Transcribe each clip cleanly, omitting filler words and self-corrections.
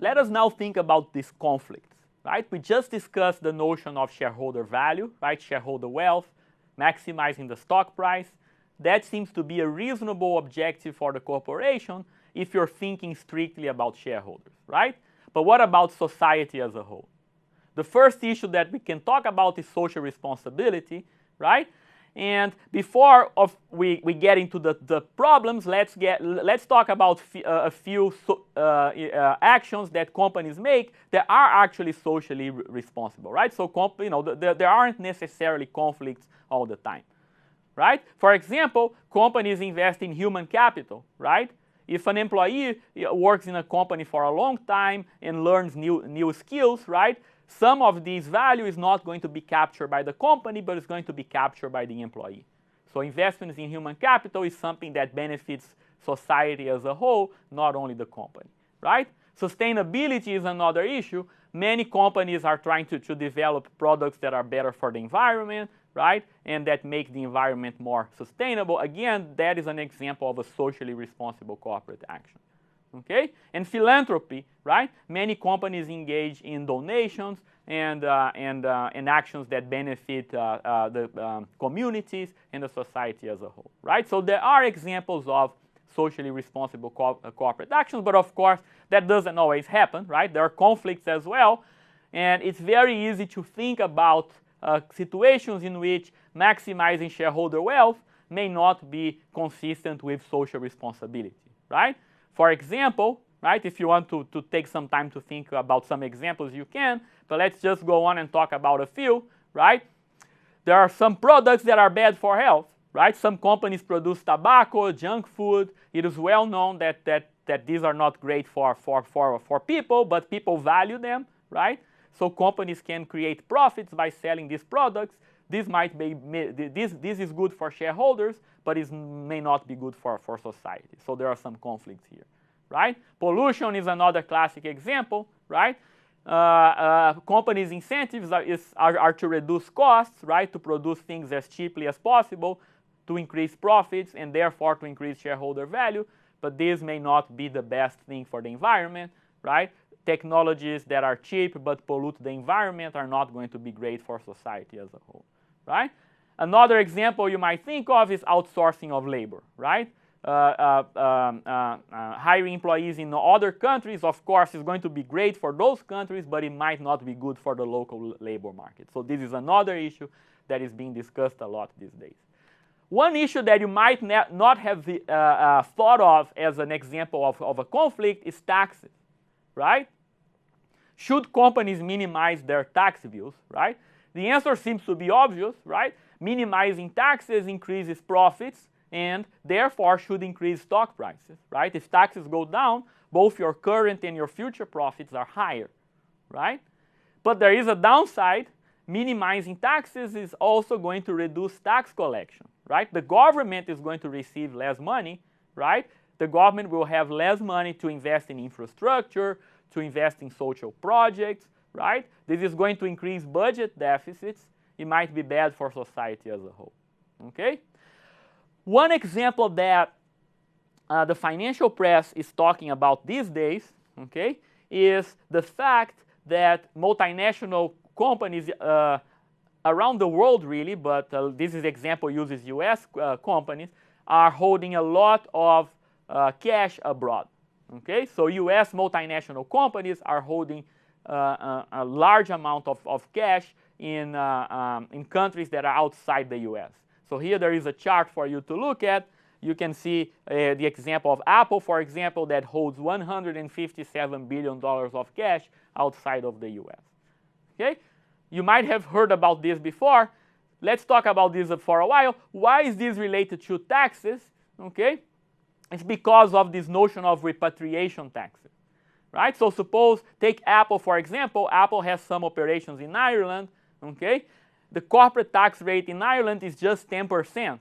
let us now think about these conflicts, right? We just discussed the notion of shareholder value, right? Shareholder wealth, maximizing the stock price. That seems to be a reasonable objective for the corporation if you're thinking strictly about shareholders, right? But what about society as a whole? The first issue that we can talk about is social responsibility, right? And before we get into the problems, let's talk about a few actions that companies make that are actually socially responsible, right? So there aren't necessarily conflicts all the time, right? For example, companies invest in human capital, right? If an employee works in a company for a long time and learns new skills, right? Some of these value is not going to be captured by the company, but it's going to be captured by the employee. So investments in human capital is something that benefits society as a whole, not only the company, right? Sustainability is another issue. Many companies are trying to develop products that are better for the environment, right? And that make the environment more sustainable. Again, that is an example of a socially responsible corporate action. Okay? And philanthropy, right? Many companies engage in donations and actions that benefit the communities and the society as a whole, right? So there are examples of socially responsible corporate actions, but of course that doesn't always happen, right? There are conflicts as well, and it's very easy to think about situations in which maximizing shareholder wealth may not be consistent with social responsibility, right? For example, right, if you want to take some time to think about some examples, you can, but let's just go on and talk about a few, right? There are some products that are bad for health, right? Some companies produce tobacco, junk food. It is well known that these are not great for people, but people value them, right? So companies can create profits by selling these products. This is good for shareholders, but it may not be good for society. So there are some conflicts here, right? Pollution is another classic example, right? Companies' incentives are to reduce costs, right? To produce things as cheaply as possible, to increase profits, and therefore to increase shareholder value. But this may not be the best thing for the environment, right? Technologies that are cheap but pollute the environment are not going to be great for society as a whole, right? Another example you might think of is outsourcing of labor, right? Hiring employees in other countries, of course, is going to be great for those countries, but it might not be good for the local labor market. So this is another issue that is being discussed a lot these days. One issue that you might not have thought of as an example of a conflict is taxes, right? Should companies minimize their tax bills, right? The answer seems to be obvious, right? Minimizing taxes increases profits and therefore should increase stock prices, right? If taxes go down, both your current and your future profits are higher, right? But there is a downside. Minimizing taxes is also going to reduce tax collection, right? The government is going to receive less money, right? The government will have less money to invest in infrastructure, to invest in social projects, right? This is going to increase budget deficits. It might be bad for society as a whole, okay? One example that the financial press is talking about these days, okay, is the fact that multinational companies around the world really, but this is example uses US companies, are holding a lot of cash abroad, okay? So US multinational companies are holding a large amount of cash in countries that are outside the US. So here there is a chart for you to look at. You can see the example of Apple, for example, that holds $157 billion of cash outside of the US. Okay? You might have heard about this before. Let's talk about this for a while. Why is this related to taxes? Okay? It's because of this notion of repatriation taxes, right? So suppose, take Apple for example. Apple has some operations in Ireland, okay? The corporate tax rate in Ireland is just 10%,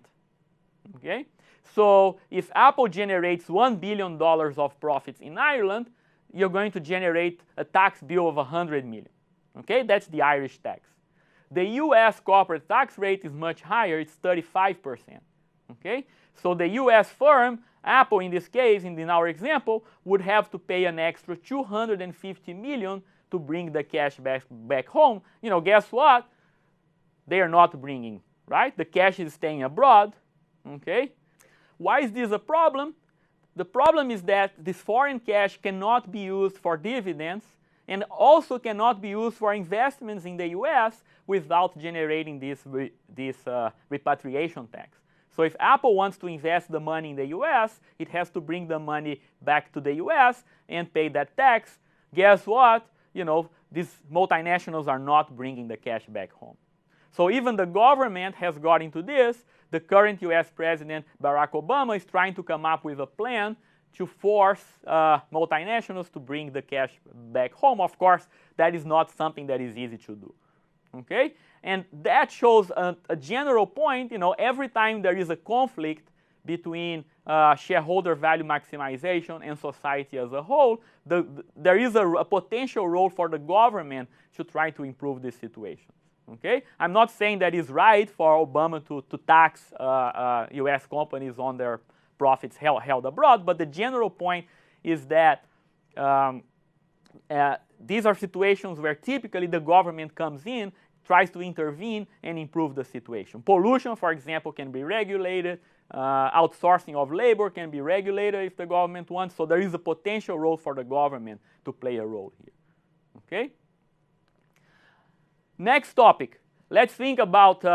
okay? So if Apple generates $1 billion of profits in Ireland, you're going to generate a tax bill of $100 million, okay? That's the Irish tax. The US corporate tax rate is much higher, it's 35%, okay? So the US firm, Apple in this case, in our example, would have to pay an extra $250 million to bring the cash back home. Guess what? They are not bringing, right? The cash is staying abroad, okay? Why is this a problem? The problem is that this foreign cash cannot be used for dividends and also cannot be used for investments in the US without generating this repatriation tax. So if Apple wants to invest the money in the US, it has to bring the money back to the US and pay that tax. Guess what? These multinationals are not bringing the cash back home. So even the government has got into this. The current US President, Barack Obama, is trying to come up with a plan to force multinationals to bring the cash back home. Of course, that is not something that is easy to do. Okay? And that shows a general point. Every time there is a conflict between shareholder value maximization and society as a whole, there is a potential role for the government to try to improve this situation. Okay? I'm not saying that it's right for Obama to tax US companies on their profits held abroad, but the general point is that these are situations where typically the government comes in, tries to intervene and improve the situation. Pollution, for example, can be regulated. Outsourcing of labor can be regulated if the government wants. So there is a potential role for the government to play a role here. Okay? Next topic. Let's think about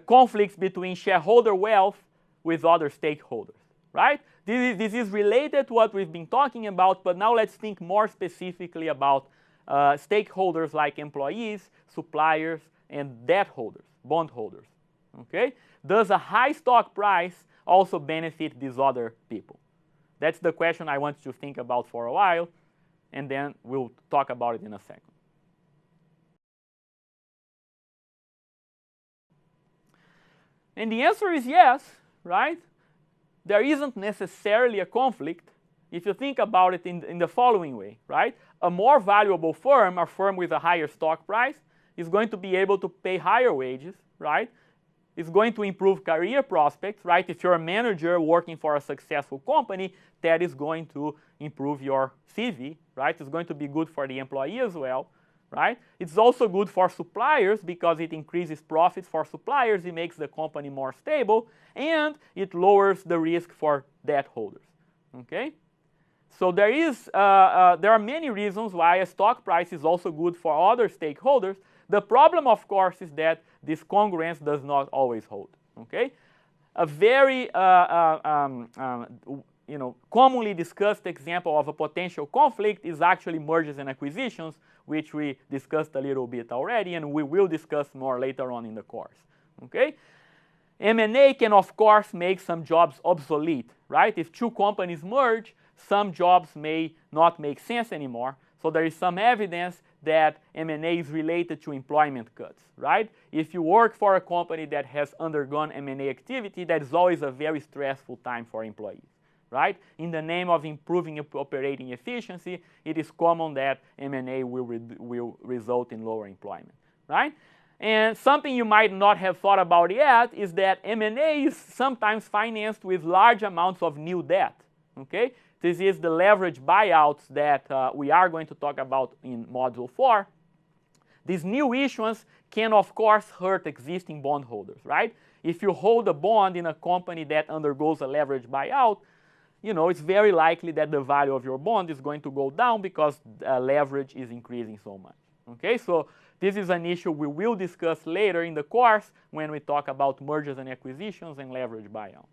conflicts between shareholder wealth with other stakeholders, right? This is related to what we've been talking about, but now let's think more specifically about stakeholders like employees, suppliers, and debt holders, bondholders. Okay? Does a high stock price also benefit these other people? That's the question I want you to think about for a while, and then we'll talk about it in a second. And the answer is yes, right? There isn't necessarily a conflict if you think about it in the following way, right? A more valuable firm, a firm with a higher stock price, is going to be able to pay higher wages, right? It's going to improve career prospects, right? If you're a manager working for a successful company, that is going to improve your CV, right? It's going to be good for the employee as well, right? It's also good for suppliers because it increases profits for suppliers, it makes the company more stable, and it lowers the risk for debt holders, okay? So there are many reasons why a stock price is also good for other stakeholders. The problem, of course, is that this congruence does not always hold, okay? A very commonly discussed example of a potential conflict is actually mergers and acquisitions, which we discussed a little bit already, and we will discuss more later on in the course, okay? M&A can, of course, make some jobs obsolete, right? If two companies merge, some jobs may not make sense anymore. So there is some evidence that M&A is related to employment cuts, right? If you work for a company that has undergone M&A activity, that is always a very stressful time for employees, right? In the name of improving operating efficiency, it is common that M&A will result in lower employment, right? And something you might not have thought about yet is that M&A is sometimes financed with large amounts of new debt, okay? This is the leverage buyouts that we are going to talk about in Module 4. This new issuance can, of course, hurt existing bondholders, right? If you hold a bond in a company that undergoes a leverage buyout, it's very likely that the value of your bond is going to go down because leverage is increasing so much, okay? So this is an issue we will discuss later in the course when we talk about mergers and acquisitions and leverage buyouts.